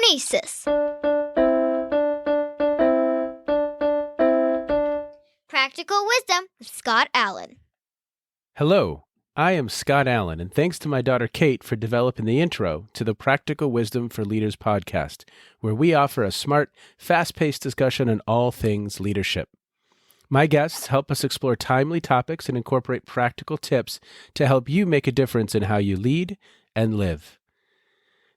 Phronesis. Practical Wisdom with Scott Allen. Hello, I am Scott Allen, and thanks to my daughter Kate for developing the intro to the Practical Wisdom for Leaders podcast, where we offer a smart, fast-paced discussion on all things leadership. My guests help us explore timely topics and incorporate practical tips to help you make a difference in how you lead and live.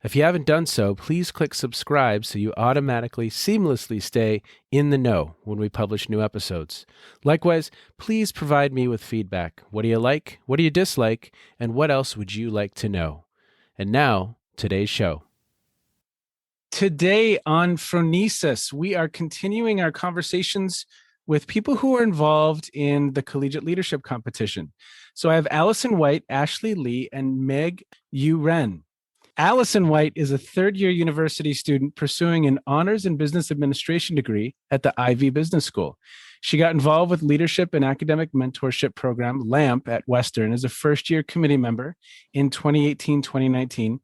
If you haven't done so, please click subscribe so you automatically, seamlessly stay in the know when we publish new episodes. Likewise, please provide me with feedback. What do you like? What do you dislike? And what else would you like to know? And now, today's show. Today on Phronesis, we are continuing our conversations with people who are involved in the collegiate leadership competition. So I have Allison White, Ashley Lee, and Meg Yu Ren. Allison White is a third-year university student pursuing an honors in business administration degree at the Ivey Business School. She got involved with Leadership and Academic Mentorship Program, LAMP, at Western as a first-year committee member in 2018-2019,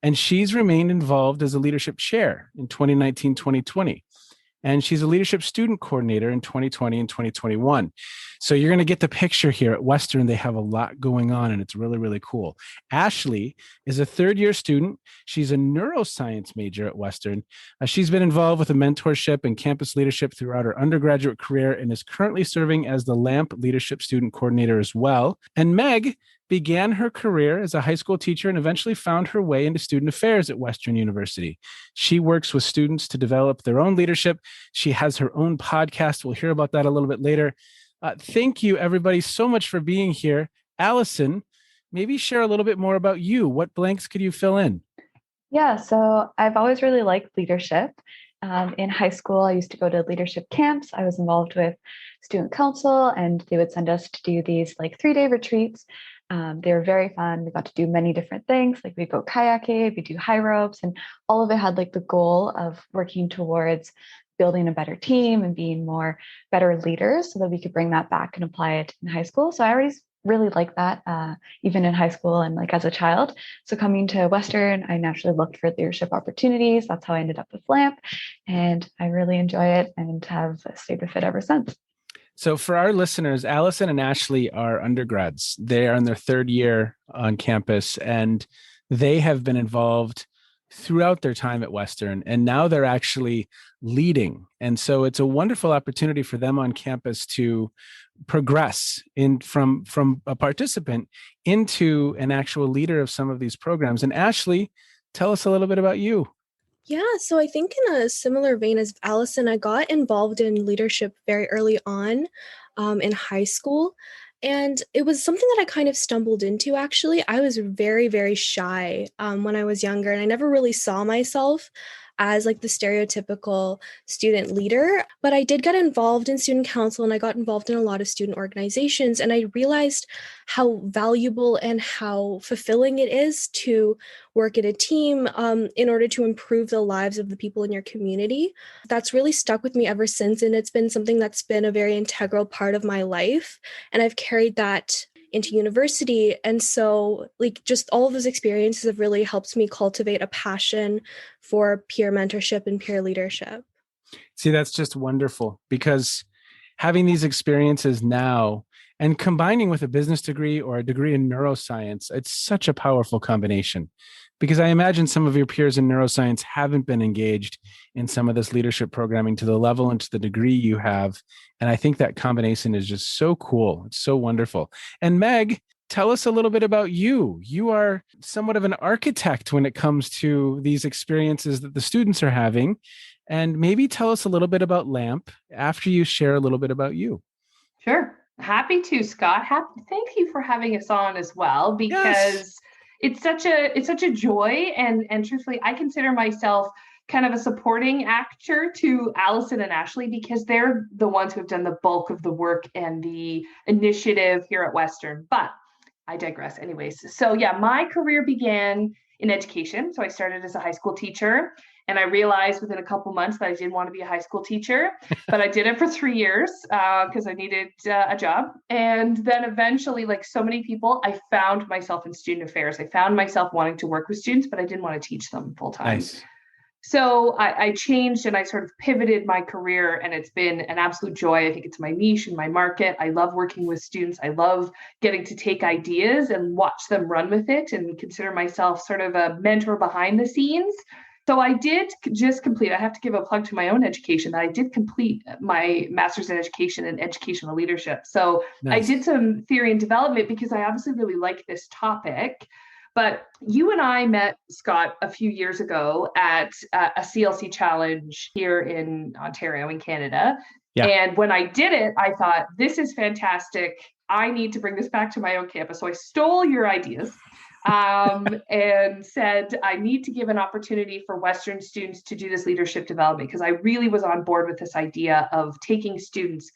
and she's remained involved as a leadership chair in 2019-2020. And she's a leadership student coordinator in 2020 and 2021. So you're going to get the picture here. At Western, they have a lot going on, and it's really, really cool. Ashley is a third-year student. She's a neuroscience major at Western. She's been involved with the mentorship and campus leadership throughout her undergraduate career and is currently serving as the LAMP leadership student coordinator as well. And Meg began her career as a high school teacher and eventually found her way into student affairs at Western University. She works with students to develop their own leadership. She has her own podcast. We'll hear about that a little bit later. Thank you, everybody, so much for being here. Allison, maybe share a little bit more about you. What blanks could you fill in? Yeah, so I've always really liked leadership. In high school, I used to go to leadership camps. I was involved with student council, and they would send us to do these 3-day retreats. They were very fun. We got to do many different things. We go kayaking, we do high ropes, and all of it had the goal of working towards building a better team and being better leaders so that we could bring that back and apply it in high school. So I always really liked that, even in high school and as a child. So coming to Western, I naturally looked for leadership opportunities. That's how I ended up with LAMP, and I really enjoy it and have stayed with it ever since. So for our listeners, Allison and Ashley are undergrads. They are in their third year on campus, and they have been involved throughout their time at Western, and now they're actually leading. And so it's a wonderful opportunity for them on campus to progress from a participant into an actual leader of some of these programs. And Ashley, tell us a little bit about you. Yeah, so I think in a similar vein as Allison, I got involved in leadership very early on in high school. And it was something that I kind of stumbled into, actually. I was very, very shy when I was younger, and I never really saw myself as the stereotypical student leader. But I did get involved in student council, and I got involved in a lot of student organizations, and I realized how valuable and how fulfilling it is to work in a team in order to improve the lives of the people in your community. That's really stuck with me ever since, and it's been something that's been a very integral part of my life, and I've carried that into university. And so just all of those experiences have really helped me cultivate a passion for peer mentorship and peer leadership. See, that's just wonderful, because having these experiences now and combining with a business degree or a degree in neuroscience, it's such a powerful combination, because I imagine some of your peers in neuroscience haven't been engaged in some of this leadership programming to the level and to the degree you have. And I think that combination is just so cool. It's so wonderful. And Meg, tell us a little bit about you. You are somewhat of an architect when it comes to these experiences that the students are having. And maybe tell us a little bit about LAMP after you share a little bit about you. Sure. Happy to, Scott. Thank you for having us on as well, because it's such a joy, and truthfully, I consider myself kind of a supporting actor to Allison and Ashley, because they're the ones who have done the bulk of the work and the initiative here at Western. But I digress anyways. So yeah, my career began in education. So I started as a high school teacher, and I realized within a couple months that I didn't want to be a high school teacher, but I did it for 3 years because I needed a job. And then eventually, like so many people, I found myself in student affairs. I found myself wanting to work with students, but I didn't want to teach them full time. Nice. So I changed and I sort of pivoted my career, and it's been an absolute joy. I think it's my niche and my market. I love working with students. I love getting to take ideas and watch them run with it and consider myself sort of a mentor behind the scenes. So I did just complete, I have to give a plug to my own education, that I did complete my master's in education and educational leadership. So I did some theory and development because I obviously really like this topic. But you and I met, Scott, a few years ago at a CLC challenge here in Ontario, in Canada. Yeah. And when I did it, I thought, this is fantastic. I need to bring this back to my own campus. So I stole your ideas and said, I need to give an opportunity for Western students to do this leadership development, because I really was on board with this idea of taking students,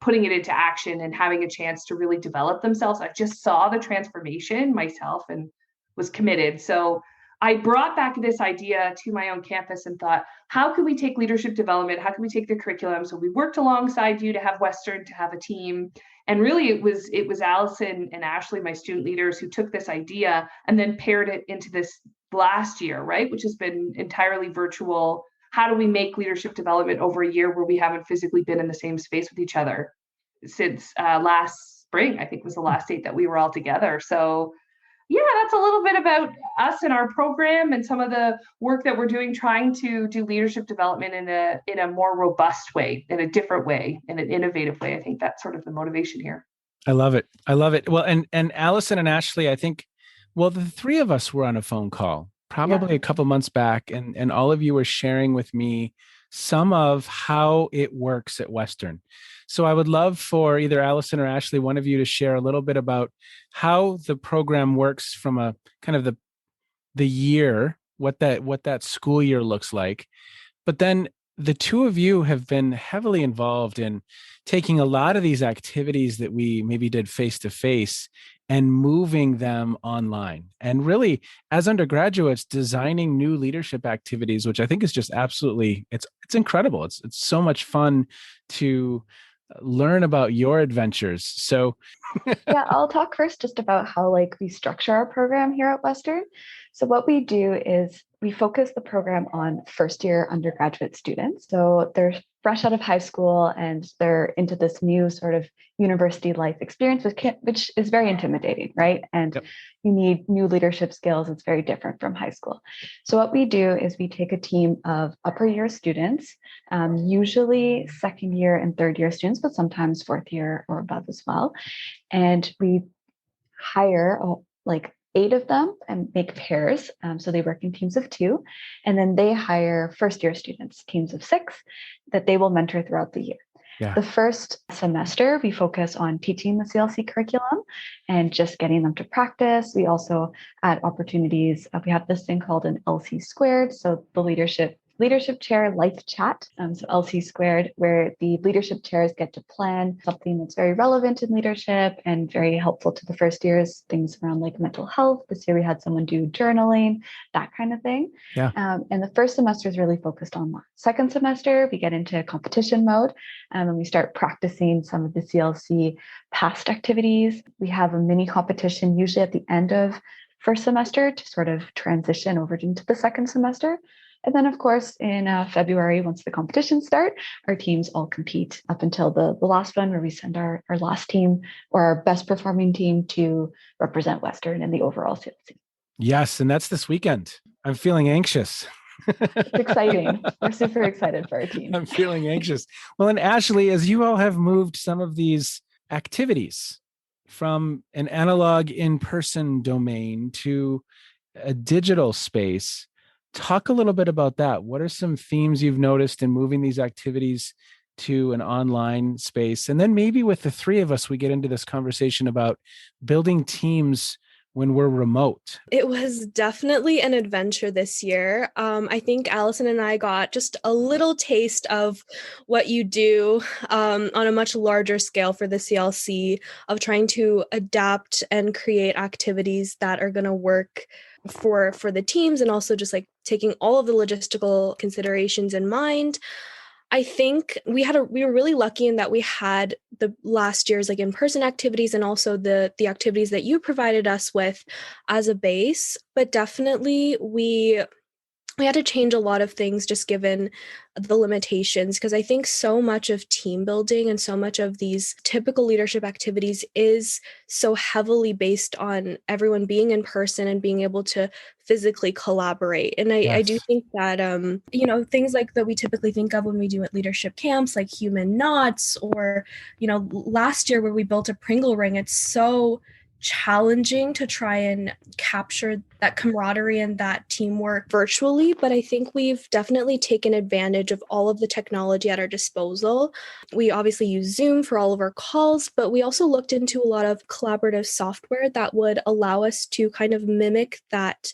putting it into action and having a chance to really develop themselves. I just saw the transformation myself and was committed. So I brought back this idea to my own campus and thought, how can we take leadership development? How can we take the curriculum? So we worked alongside you to have Western, to have a team. And really it was Allison and Ashley, my student leaders, who took this idea and then paired it into this last year, right? Which has been entirely virtual. How do we make leadership development over a year where we haven't physically been in the same space with each other since last spring? I think was the last date that we were all together. So yeah, that's a little bit about us and our program and some of the work that we're doing, trying to do leadership development in a more robust way, in a different way, in an innovative way. I think that's sort of the motivation here. I love it. I love it. Well, and Allison and Ashley, I think, well, the three of us were on a phone call probably a couple months back, and all of you were sharing with me some of how it works at Western. So I would love for either Allison or Ashley, one of you, to share a little bit about how the program works from a kind of the year, what that school year looks like. But then the two of you have been heavily involved in taking a lot of these activities that we maybe did face to face and moving them online. And really, as undergraduates, designing new leadership activities, which I think is just absolutely, it's incredible. It's so much fun to learn about your adventures. So yeah, I'll talk first just about how we structure our program here at Western. So what we do is we focus the program on first year undergraduate students. So they're fresh out of high school and they're into this new sort of university life experience, which is very intimidating, right? And you need new leadership skills. It's very different from high school. So what we do is we take a team of upper year students, usually second year and third year students, but sometimes fourth year or above as well. And we hire 8 of them and make pairs. So they work in teams of 2. And then they hire first year students, teams of 6, that they will mentor throughout the year. Yeah. The first semester, we focus on teaching the CLC curriculum and just getting them to practice. We also add opportunities. We have this thing called an LC squared. So the leadership chair life chat. So LC squared, where the leadership chairs get to plan something that's very relevant in leadership and very helpful to the first years, things around mental health. This year we had someone do journaling, that kind of thing. Yeah. And the first semester is really focused on that. Second semester, we get into competition mode and we start practicing some of the CLC past activities. We have a mini competition usually at the end of first semester to sort of transition over into the second semester. And then, of course, in February, once the competitions start, our teams all compete up until the last one, where we send our last team or our best performing team to represent Western in the overall CLC. Yes, and that's this weekend. I'm feeling anxious. It's exciting. We're super excited for our team. I'm feeling anxious. Well, and Ashley, as you all have moved some of these activities from an analog in-person domain to a digital space, talk a little bit about that. What are some themes you've noticed in moving these activities to an online space? And then maybe with the three of us, we get into this conversation about building teams when we're remote. It was definitely an adventure this year. I think Allison and I got just a little taste of what you do on a much larger scale for the CLC, of trying to adapt and create activities that are going to work for the teams, and also just taking all of the logistical considerations in mind. I think we were really lucky in that we had the last year's in-person activities and also the activities that you provided us with as a base. But definitely we we had to change a lot of things just given the limitations, because I think so much of team building and so much of these typical leadership activities is so heavily based on everyone being in person and being able to physically collaborate. And I do Yes. think that, things like that we typically think of when we do at leadership camps, like human knots, or, last year where we built a Pringle ring, it's so challenging to try and capture that camaraderie and that teamwork virtually, but I think we've definitely taken advantage of all of the technology at our disposal. We obviously use Zoom for all of our calls, but we also looked into a lot of collaborative software that would allow us to kind of mimic that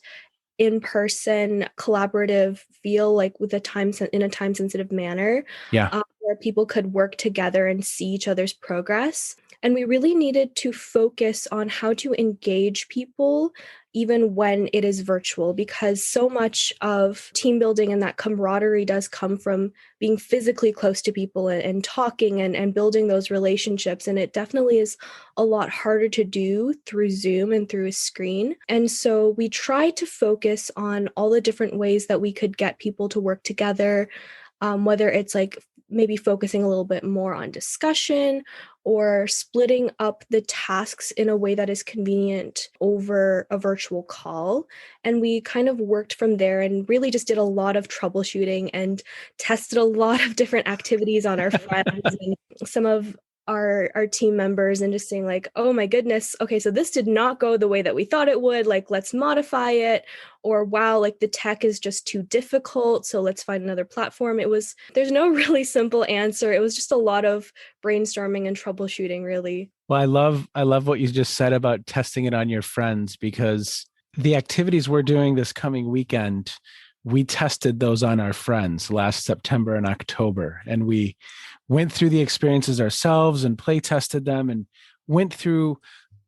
in-person collaborative feel, like with in a time-sensitive manner, Yeah. where people could work together and see each other's progress. And we really needed to focus on how to engage people even when it is virtual, because so much of team building and that camaraderie does come from being physically close to people and talking and building those relationships. And it definitely is a lot harder to do through Zoom and through a screen. And so we tried to focus on all the different ways that we could get people to work together, whether it's like maybe focusing a little bit more on discussion or splitting up the tasks in a way that is convenient over a virtual call. And we kind of worked from there and really just did a lot of troubleshooting and tested a lot of different activities on our friends and some of our team members, and just saying like, oh my goodness, okay, so this did not go the way that we thought it would, like let's modify it. Or wow, like the tech is just too difficult, so let's find another platform. There's no really simple answer. It was just a lot of brainstorming and troubleshooting, really. Well, I love what you just said about testing it on your friends, because the activities we're doing this coming weekend, we tested those on our friends last September and October, and we went through the experiences ourselves and play tested them and went through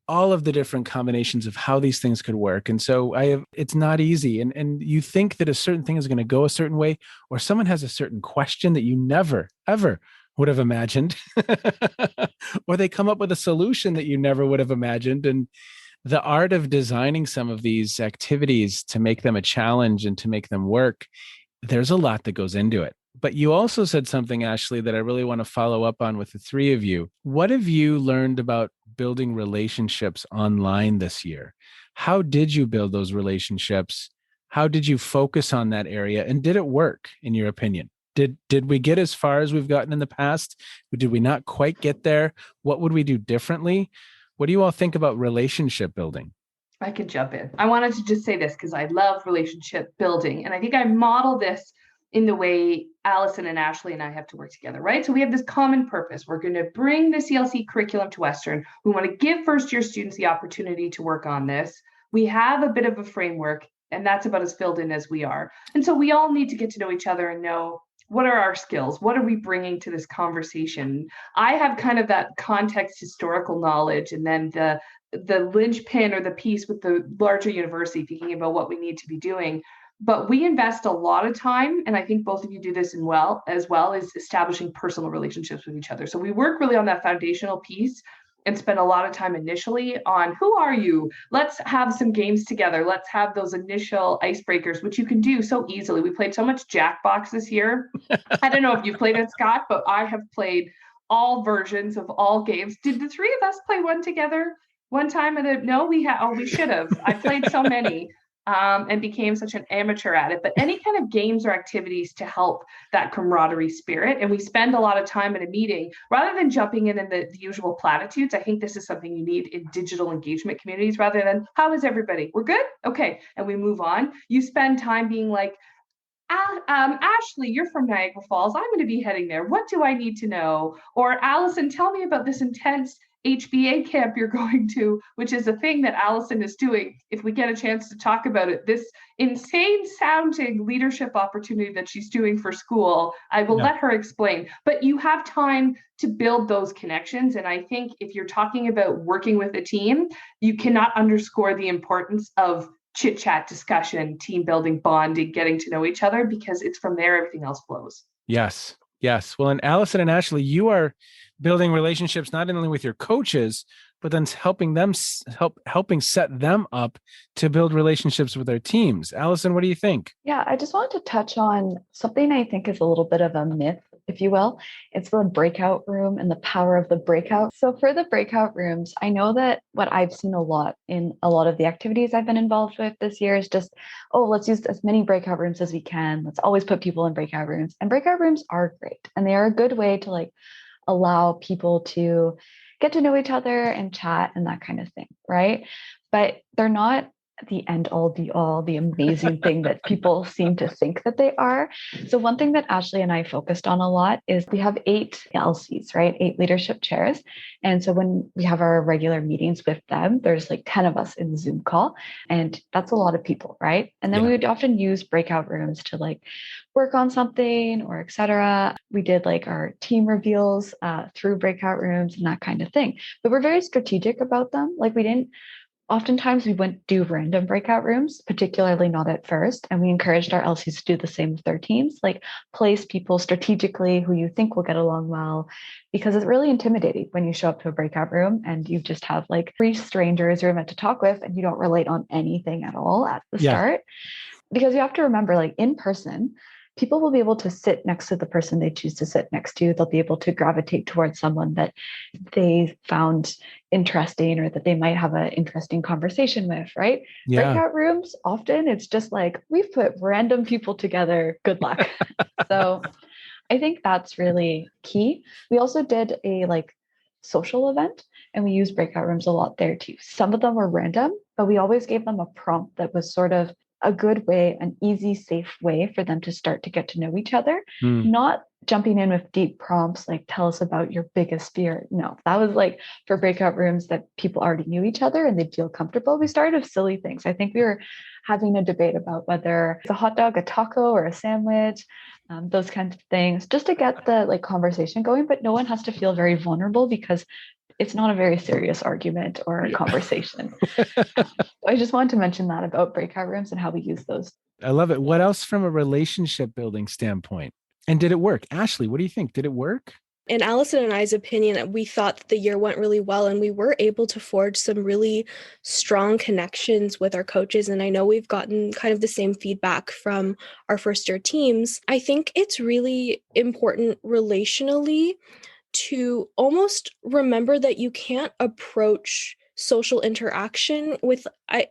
all of the different combinations of how these things could work. And so it's not easy. And you think that a certain thing is going to go a certain way, or someone has a certain question that you never, ever would have imagined, or they come up with a solution that you never would have imagined. And the art of designing some of these activities to make them a challenge and to make them work, there's a lot that goes into it. But you also said something, Ashley, that I really want to follow up on with the three of you. What have you learned about building relationships online this year? How did you build those relationships? How did you focus on that area? And did it work, in your opinion? Did we get as far as we've gotten in the past? Did we not quite get there? What would we do differently? What do you all think about relationship building? I could jump in. I wanted to just say this because I love relationship building. And I think I model this in the way Allison and Ashley and I have to work together, right? So we have this common purpose. We're going to bring the CLC curriculum to Western. We want to give first-year students the opportunity to work on this. We have a bit of a framework, and that's about as filled in as we are. And so we all need to get to know each other and know, what are our skills? What are we bringing to this conversation? I have kind of that context historical knowledge, and then the linchpin or the piece with the larger university thinking about what we need to be doing. But we invest a lot of time, and I think both of you do this as well, is establishing personal relationships with each other. So we work really on that foundational piece and spend a lot of time initially on, who are you? Let's have some games together. Let's have those initial icebreakers, which you can do so easily. We played so much Jackbox this year. I don't know if you've played it, Scott, but I have played all versions of all games. Did the three of us play one together one time? No, we should have. I played so many. And became such an amateur at it, but any kind of games or activities to help that camaraderie spirit. And we spend a lot of time in a meeting, rather than jumping in the usual platitudes. I think this is something you need in digital engagement communities, rather than, how is everybody? We're good? Okay. And we move on. You spend time being like, Ashley, you're from Niagara Falls. I'm going to be heading there. What do I need to know? Or Allison, tell me about this intense HBA camp you're going to, which is a thing that Allison is doing. If we get a chance to talk about it, this insane sounding leadership opportunity that she's doing for school, I will let her explain. But you have time to build those connections. And I think if you're talking about working with a team, you cannot underscore the importance of chit chat, discussion, team building, bonding, getting to know each other, because it's from there everything else flows. Yes. Yes. Well, and Allison and Ashley, you are building relationships not only with your coaches, but then helping set them up to build relationships with their teams. Allison, what do you think? Yeah, I just wanted to touch on something I think is a little bit of a myth, if you will. It's the breakout room and the power of the breakout. So for the breakout rooms, I know that what I've seen a lot in a lot of the activities I've been involved with this year is just, oh, let's use as many breakout rooms as we can. Let's always put people in breakout rooms. And breakout rooms are great. And they are a good way to like allow people to get to know each other and chat and that kind of thing, right? But they're not the end all be all, the amazing thing that people seem to think that they are. So one thing that Ashley and I focused on a lot is we have 8 LCs, right? 8 leadership chairs. And so when we have our regular meetings with them, there's like 10 of us in the Zoom call. And that's a lot of people, right? And then we would often use breakout rooms to like work on something or etc. We did like our team reveals through breakout rooms and that kind of thing. But we're very strategic about them. Like oftentimes we wouldn't do random breakout rooms, particularly not at first. And we encouraged our LCs to do the same with their teams, like place people strategically who you think will get along well, because it's really intimidating when you show up to a breakout room and you just have like 3 strangers you're meant to talk with and you don't relate on anything at all at the start. Because you have to remember, like in person, people will be able to sit next to the person they choose to sit next to. They'll be able to gravitate towards someone that they found interesting or that they might have an interesting conversation with, right? Yeah. Breakout rooms, often it's just like, we've put random people together. Good luck. So I think that's really key. We also did a like social event and we used breakout rooms a lot there too. Some of them were random, but we always gave them a prompt that was sort of a good way, an easy, safe way for them to start to get to know each other, not jumping in with deep prompts like tell us about your biggest fear. No, that was like for breakout rooms that people already knew each other and they'd feel comfortable. We started with silly things. I think we were having a debate about whether it's a hot dog, a taco, or a sandwich, those kinds of things, just to get the like conversation going. But no one has to feel very vulnerable because it's not a very serious argument or conversation. I just wanted to mention that about breakout rooms and how we use those. I love it. What else from a relationship building standpoint? And did it work? Ashley, what do you think? Did it work? In Allison and I's opinion, we thought that the year went really well and we were able to forge some really strong connections with our coaches. And I know we've gotten kind of the same feedback from our first year teams. I think it's really important relationally to almost remember that you can't approach social interaction with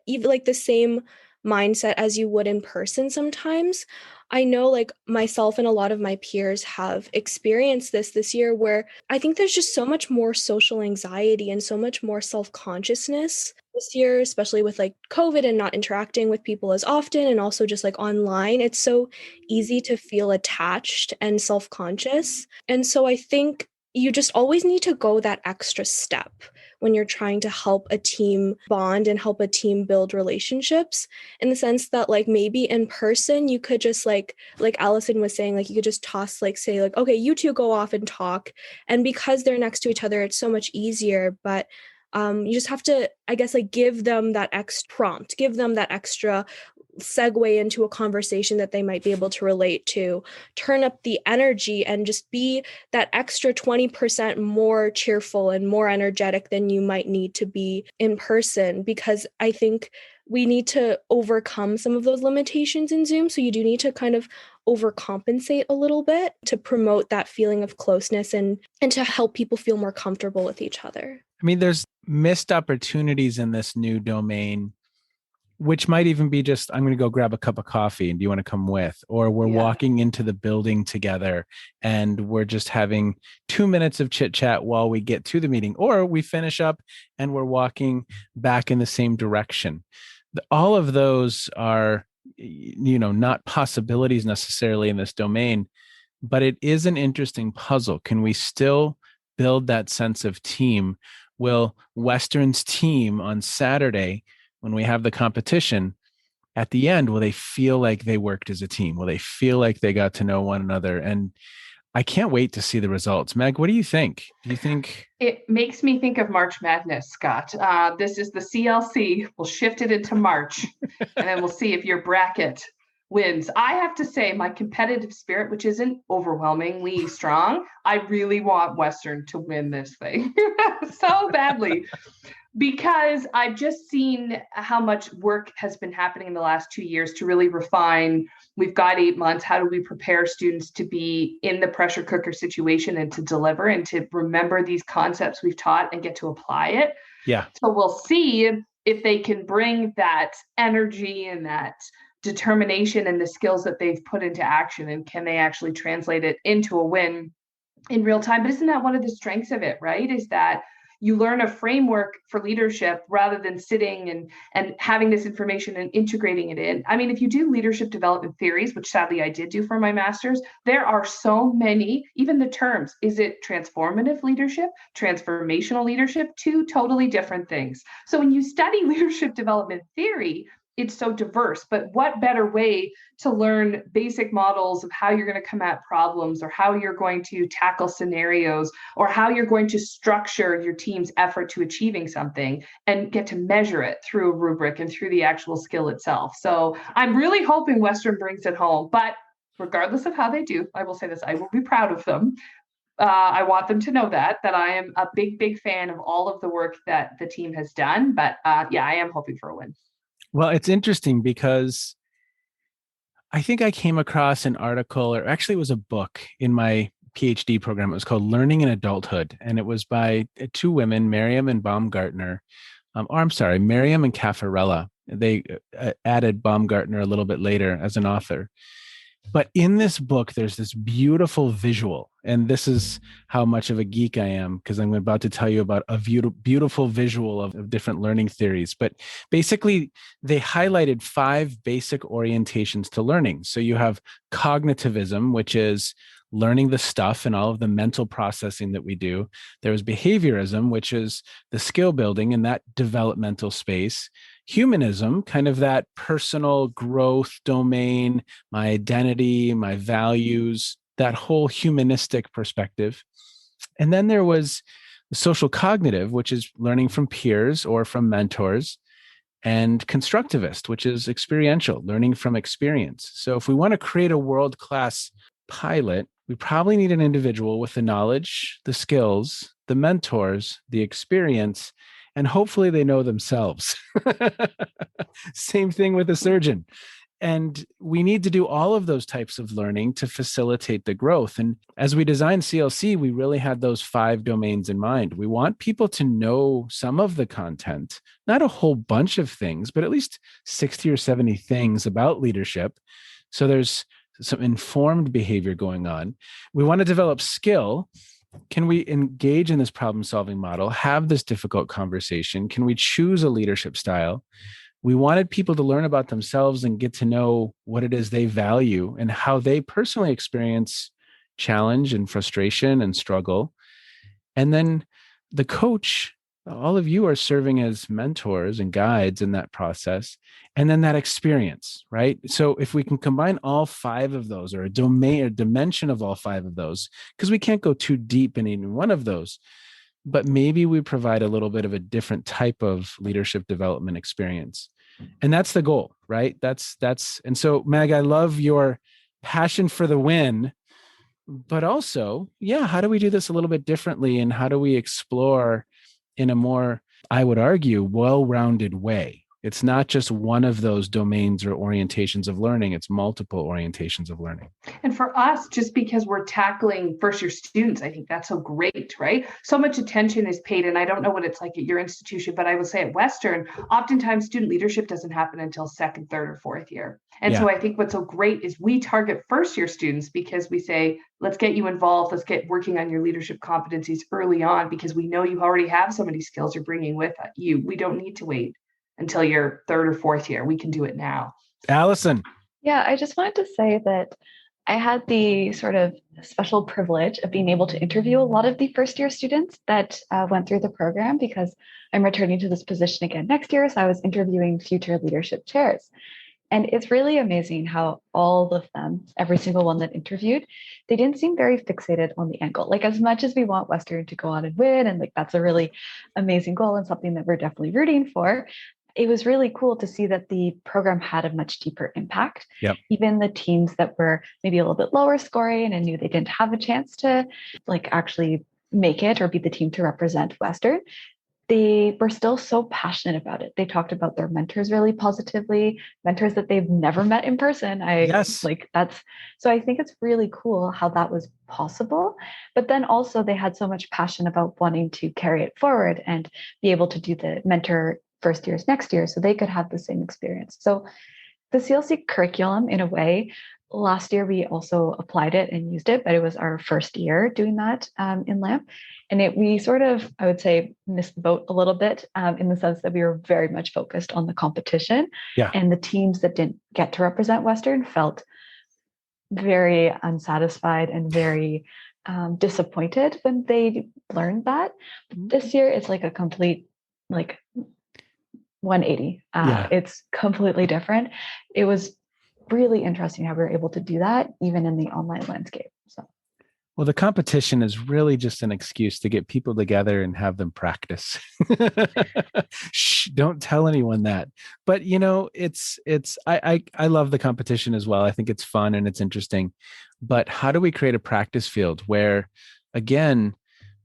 even like the same mindset as you would in person sometimes. I know like myself and a lot of my peers have experienced this year where I think there's just so much more social anxiety and so much more self-consciousness this year, especially with like COVID and not interacting with people as often and also just like online. It's so easy to feel attached and self-conscious. And so I think you just always need to go that extra step when you're trying to help a team bond and help a team build relationships, in the sense that like maybe in person you could just like Allison was saying, like you could just toss like say like, okay, you two go off and talk. And because they're next to each other, it's so much easier. But you just have to, I guess, like give them that extra prompt, give them that extra segue into a conversation that they might be able to relate to, turn up the energy and just be that extra 20% more cheerful and more energetic than you might need to be in person, because I think we need to overcome some of those limitations in Zoom. So you do need to kind of overcompensate a little bit to promote that feeling of closeness and to help people feel more comfortable with each other. I mean, there's missed opportunities in this new domain, which might even be just, I'm going to go grab a cup of coffee and do you want to come with? Or we're walking into the building together and we're just having 2 minutes of chit chat while we get to the meeting, or we finish up and we're walking back in the same direction. All of those are, not possibilities necessarily in this domain, but it is an interesting puzzle. Can we still build that sense of team? Will Western's team on Saturday, when we have the competition, at the end, will they feel like they worked as a team? Will they feel like they got to know one another? And I can't wait to see the results. Meg, what do you think? Do you think? It makes me think of March Madness, Scott. This is the CLC. We'll shift it into March, and then we'll see if your bracket wins. I have to say my competitive spirit, which isn't overwhelmingly strong, I really want Western to win this thing so badly, because I've just seen how much work has been happening in the last 2 years to really refine. We've got 8 months. How do we prepare students to be in the pressure cooker situation and to deliver and to remember these concepts we've taught and get to apply it? Yeah. So we'll see if they can bring that energy and that determination and the skills that they've put into action, and can they actually translate it into a win in real time. But isn't that one of the strengths of it, right? Is that you learn a framework for leadership rather than sitting and having this information and integrating it in. I mean, if you do leadership development theories, which sadly I did do for my master's, there are so many, even the terms. Is it transformative leadership, transformational leadership? Two totally different things. So when you study leadership development theory, it's so diverse, but what better way to learn basic models of how you're going to come at problems, or how you're going to tackle scenarios, or how you're going to structure your team's effort to achieving something and get to measure it through a rubric and through the actual skill itself. So I'm really hoping Western brings it home, but regardless of how they do, I will say this, I will be proud of them. I want them to know that I am a big fan of all of the work that the team has done. But yeah, I am hoping for a win. Well, it's interesting because I think I came across an article, or actually it was a book in my Ph.D. program. It was called Learning in Adulthood. And it was by two women, Miriam and Baumgartner, Miriam and Caffarella. They added Baumgartner a little bit later as an author. But in this book, there's this beautiful visual. And this is how much of a geek I am, because I'm about to tell you about a beautiful visual of different learning theories. But basically, they highlighted 5 basic orientations to learning. So you have cognitivism, which is learning the stuff and all of the mental processing that we do. There was behaviorism, which is the skill building in that developmental space. Humanism, kind of that personal growth domain, my identity, my values, that whole humanistic perspective. And then there was the social cognitive, which is learning from peers or from mentors, and constructivist, which is experiential, learning from experience. So if we want to create a world-class pilot, we probably need an individual with the knowledge, the skills, the mentors, the experience, and hopefully they know themselves. Same thing with a surgeon. And we need to do all of those types of learning to facilitate the growth. And as we designed CLC, we really had those 5 domains in mind. We want people to know some of the content, not a whole bunch of things, but at least 60 or 70 things about leadership. So there's some informed behavior going on. We want to develop skill. Can we engage in this problem-solving model, have this difficult conversation? Can we choose a leadership style? We wanted people to learn about themselves and get to know what it is they value and how they personally experience challenge and frustration and struggle. And then the coach, all of you are serving as mentors and guides in that process. And then that experience, right? So if we can combine all 5 of those, or a domain or dimension of all 5 of those, because we can't go too deep in any one of those, but maybe we provide a little bit of a different type of leadership development experience. And that's the goal, right? And so Meg, I love your passion for the win, but also, yeah, how do we do this a little bit differently? And how do we explore in a more, I would argue, well-rounded way? It's not just one of those domains or orientations of learning, it's multiple orientations of learning. And for us, just because we're tackling first-year students, I think that's so great, right? So much attention is paid, and I don't know what it's like at your institution, but I will say at Western, oftentimes student leadership doesn't happen until 2nd, 3rd, or 4th year. And so I think what's so great is we target first-year students because we say, let's get you involved, let's get working on your leadership competencies early on, because we know you already have so many skills you're bringing with you. We don't need to wait until your 3rd or 4th year. We can do it now. Allison. Yeah, I just wanted to say that I had the sort of special privilege of being able to interview a lot of the first-year students that went through the program, because I'm returning to this position again next year. So I was interviewing future leadership chairs. And it's really amazing how all of them, every single one that interviewed, they didn't seem very fixated on the end goal. Like, as much as we want Western to go on and win, and like that's a really amazing goal and something that we're definitely rooting for, it was really cool to see that the program had a much deeper impact. Yep. Even the teams that were maybe a little bit lower scoring and knew they didn't have a chance to like actually make it or be the team to represent Western, they were still so passionate about it. They talked about their mentors really positively, mentors that they've never met in person. Yes. So I think it's really cool how that was possible. But then also they had so much passion about wanting to carry it forward and be able to do the mentor first years next year so they could have the same experience. So the CLC curriculum, in a way, last year we also applied it and used it, but it was our first year doing that in LAMP. And we sort of, I would say, missed the boat a little bit in the sense that we were very much focused on the competition. Yeah. And the teams that didn't get to represent Western felt very unsatisfied and very disappointed when they learned that. This year, it's like a complete, 180. It's completely different. It was really interesting how we were able to do that even in the online landscape. So, well, the competition is really just an excuse to get people together and have them practice. Shh, don't tell anyone that. But I love the competition as well. I think it's fun and it's interesting. But how do we create a practice field where, again,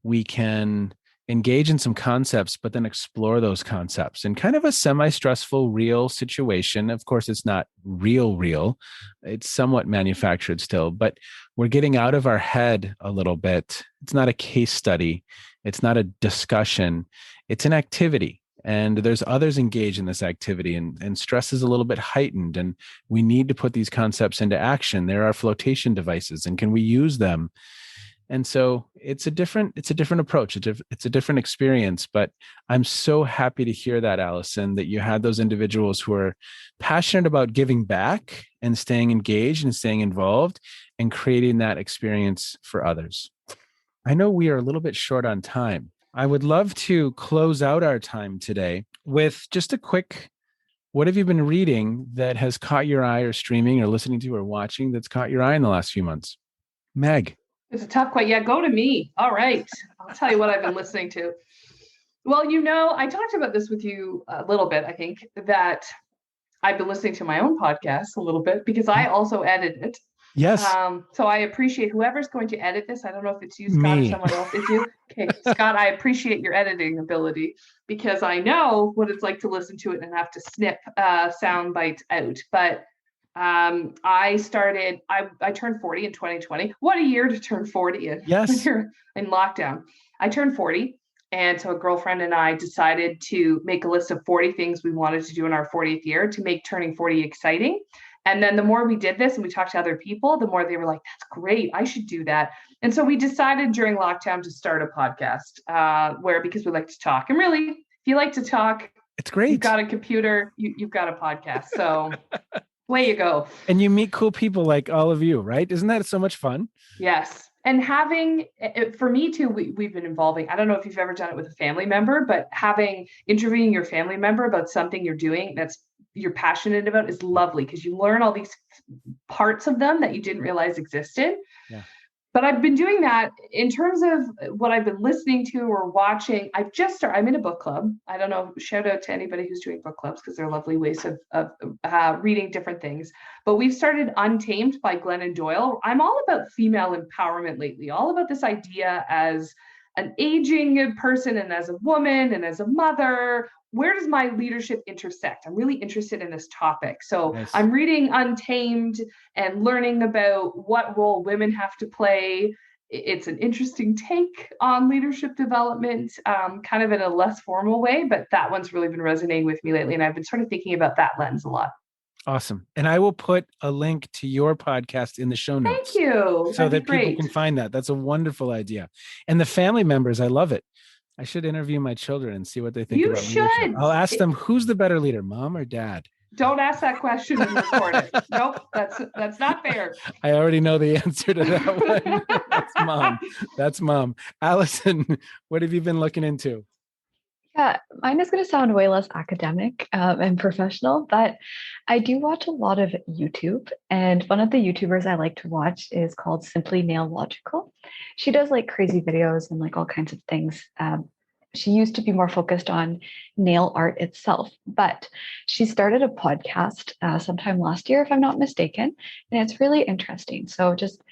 we can engage in some concepts, but then explore those concepts in kind of a semi-stressful, real situation. Of course, it's not real. It's somewhat manufactured still, but we're getting out of our head a little bit. It's not a case study. It's not a discussion. It's an activity. And there's others engaged in this activity, and stress is a little bit heightened, and we need to put these concepts into action. There are flotation devices, and can we use them? And so it's a different approach. It's a different experience, but I'm so happy to hear that, Allison, that you had those individuals who are passionate about giving back and staying engaged and staying involved and creating that experience for others. I know we are a little bit short on time. I would love to close out our time today with just a quick, what have you been reading that has caught your eye, or streaming or listening to or watching that's caught your eye in the last few months? Meg. It's a tough question. Yeah, go to me. All right. I'll tell you what I've been listening to. Well, I talked about this with you a little bit, I think, that I've been listening to my own podcast a little bit because I also edit it. Yes. So I appreciate whoever's going to edit this. I don't know if it's you, Scott, or someone else. It's you. Okay, Scott, I appreciate your editing ability because I know what it's like to listen to it and have to snip sound bites out. But I turned 40 in 2020. What a year to turn 40 in. Yes. You're in lockdown. I turned 40. And so a girlfriend and I decided to make a list of 40 things we wanted to do in our 40th year to make turning 40 exciting. And then the more we did this and we talked to other people, the more they were like, that's great. I should do that. And so we decided during lockdown to start a podcast because we like to talk. And really, if you like to talk, it's great. You've got a computer, you've got a podcast. So way you go. And you meet cool people like all of you, right? Isn't that so much fun? Yes. And for me too, we've been involving, I don't know if you've ever done it with a family member, but interviewing your family member about something you're doing that's you're passionate about is lovely because you learn all these parts of them that you didn't realize existed. Yeah. But I've been doing that in terms of what I've been listening to or watching. I'm in a book club. I don't know, shout out to anybody who's doing book clubs because they're lovely ways of reading different things. But we've started Untamed by Glennon Doyle. I'm all about female empowerment lately, all about this idea as an aging person and as a woman and as a mother. Where does my leadership intersect? I'm really interested in this topic. So nice. I'm reading Untamed and learning about what role women have to play. It's an interesting take on leadership development, kind of in a less formal way, but that one's really been resonating with me lately. And I've been sort of thinking about that lens a lot. Awesome. And I will put a link to your podcast in the show notes. Thank you. So that people can find that. That's a wonderful idea. And the family members, I love it. I should interview my children and see what they think about leadership. I'll ask them, who's the better leader, mom or dad? Don't ask that question and record it. Nope, that's not fair. I already know the answer to that one. That's mom. Allison, what have you been looking into? Yeah, mine is going to sound way less academic and professional, but I do watch a lot of YouTube. And one of the YouTubers I like to watch is called Simply Nail Logical. She does like crazy videos and like all kinds of things. She used to be more focused on nail art itself, but she started a podcast sometime last year, if I'm not mistaken, and it's really interesting. So just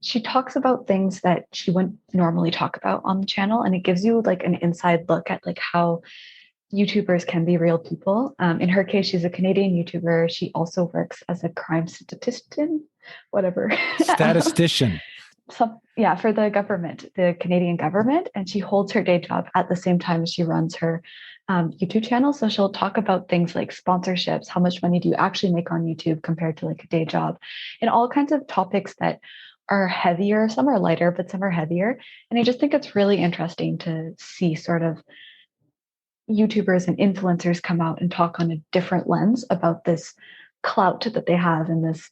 she talks about things that she wouldn't normally talk about on the channel, and it gives you like an inside look at like how YouTubers can be real people. In her case, she's a Canadian YouTuber. She also works as a crime statistician, whatever. Statistician. Yeah, for the government, the Canadian government. And she holds her day job at the same time as she runs her YouTube channel. So she'll talk about things like sponsorships, how much money do you actually make on YouTube compared to like a day job, and all kinds of topics that are heavier. Some are lighter, but some are heavier. And I just think it's really interesting to see sort of YouTubers and influencers come out and talk on a different lens about this clout that they have and this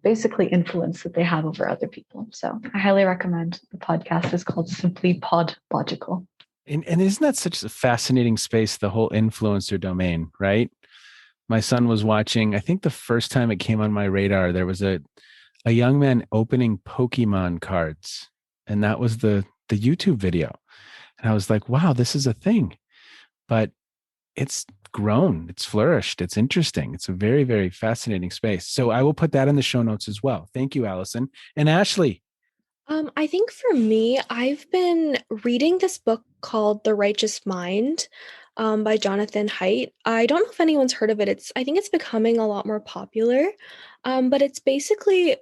basically influence that they have over other people. So I highly recommend the podcast. It's called Simply Podlogical. And isn't that such a fascinating space, the whole influencer domain, right? My son was watching, I think the first time it came on my radar, there was a young man opening Pokemon cards. And that was the YouTube video. And I was like, wow, this is a thing. But it's grown, it's flourished, it's interesting. It's a very, very fascinating space. So I will put that in the show notes as well. Thank you, Allison. And Ashley. I think for me, I've been reading this book called The Righteous Mind by Jonathan Haidt. I don't know if anyone's heard of it. I think it's becoming a lot more popular, but it's basically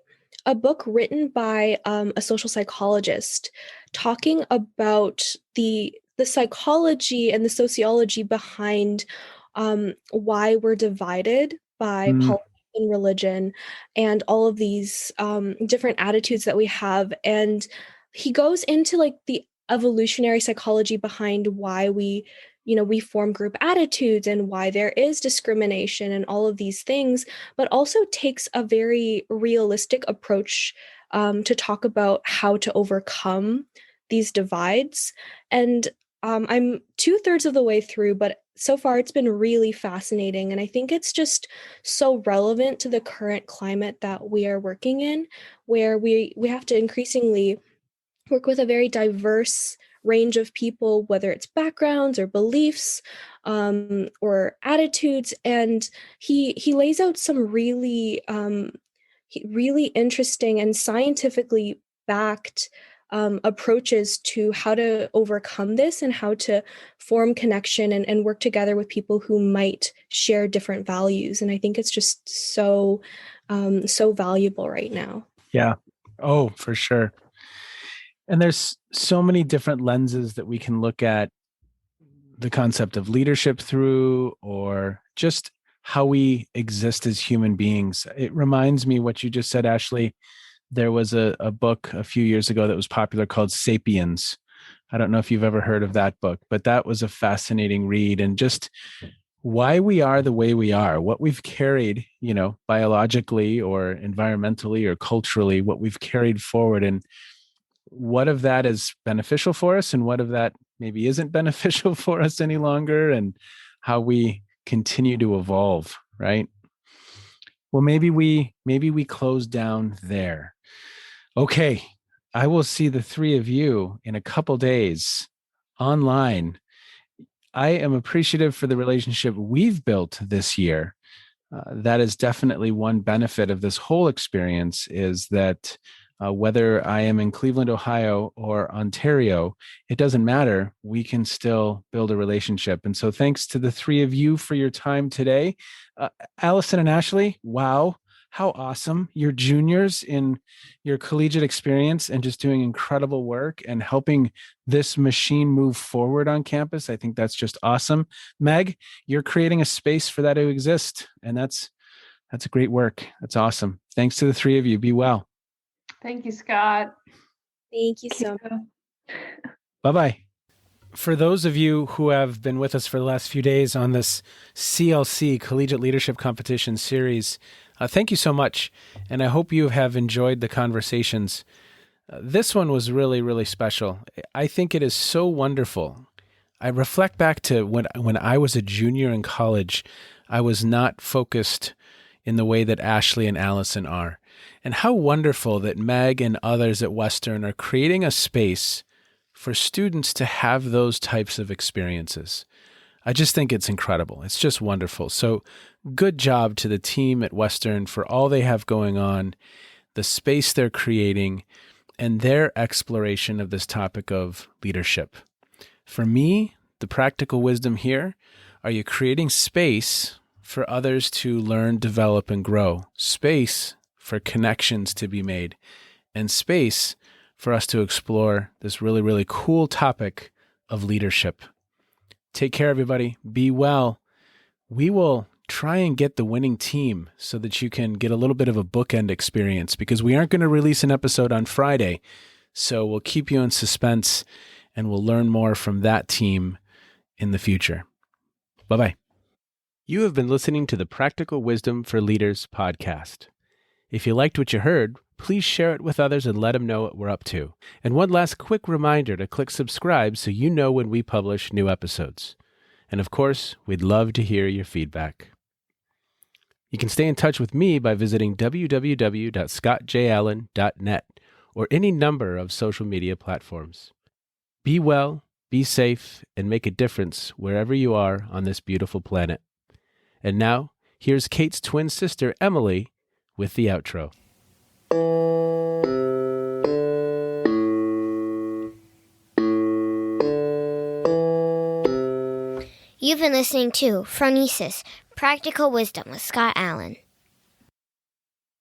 a book written by a social psychologist talking about the psychology and the sociology behind why we're divided by politics and religion and all of these different attitudes that we have. And he goes into like the evolutionary psychology behind why we form group attitudes and why there is discrimination and all of these things, but also takes a very realistic approach to talk about how to overcome these divides. And I'm 2/3 of the way through, but so far it's been really fascinating. And I think it's just so relevant to the current climate that we are working in, where we have to increasingly work with a very diverse range of people, whether it's backgrounds or beliefs or attitudes. And he lays out some really, really interesting and scientifically backed approaches to how to overcome this and how to form connection and work together with people who might share different values. And I think it's just so valuable right now. Yeah. Oh, for sure. And there's so many different lenses that we can look at the concept of leadership through, or just how we exist as human beings. It reminds me what you just said, Ashley. There was a book a few years ago that was popular called Sapiens. I don't know if you've ever heard of that book, but that was a fascinating read, and just why we are the way we are, what we've carried, biologically or environmentally or culturally, what we've carried forward, and what of that is beneficial for us and what of that maybe isn't beneficial for us any longer, and how we continue to evolve, right? Well, maybe we close down there. Okay, I will see the three of you in a couple days online. I am appreciative for the relationship we've built this year. That is definitely one benefit of this whole experience, is that whether I am in Cleveland, Ohio, or Ontario, it doesn't matter. We can still build a relationship. And so thanks to the three of you for your time today. Allison and Ashley, wow, how awesome. You're juniors in your collegiate experience and just doing incredible work and helping this machine move forward on campus. I think that's just awesome. Meg, you're creating a space for that to exist. And that's a great work. That's awesome. Thanks to the three of you. Be well. Thank you, Scott. Thank you so much. Bye-bye. For those of you who have been with us for the last few days on this CLC Collegiate Leadership Competition series, thank you so much. And I hope you have enjoyed the conversations. This one was really, really special. I think it is so wonderful. I reflect back to when I was a junior in college, I was not focused in the way that Ashley and Allison are. And how wonderful that Meg and others at Western are creating a space for students to have those types of experiences. I just think it's incredible. It's just wonderful. So good job to the team at Western for all they have going on, the space they're creating, and their exploration of this topic of leadership. For me, the practical wisdom here, are you creating space for others to learn, develop, and grow? Space for connections to be made, and space for us to explore this really, really cool topic of leadership. Take care, everybody. Be well. We will try and get the winning team so that you can get a little bit of a bookend experience, because we aren't going to release an episode on Friday. So we'll keep you in suspense and we'll learn more from that team in the future. Bye-bye. You have been listening to the Practical Wisdom for Leaders podcast. If you liked what you heard, please share it with others and let them know what we're up to. And one last quick reminder to click subscribe so you know when we publish new episodes. And of course, we'd love to hear your feedback. You can stay in touch with me by visiting www.scottjallen.net or any number of social media platforms. Be well, be safe, and make a difference wherever you are on this beautiful planet. And now, here's Kate's twin sister, Emily, with the outro. You've been listening to Phronesis, Practical Wisdom with Scott Allen.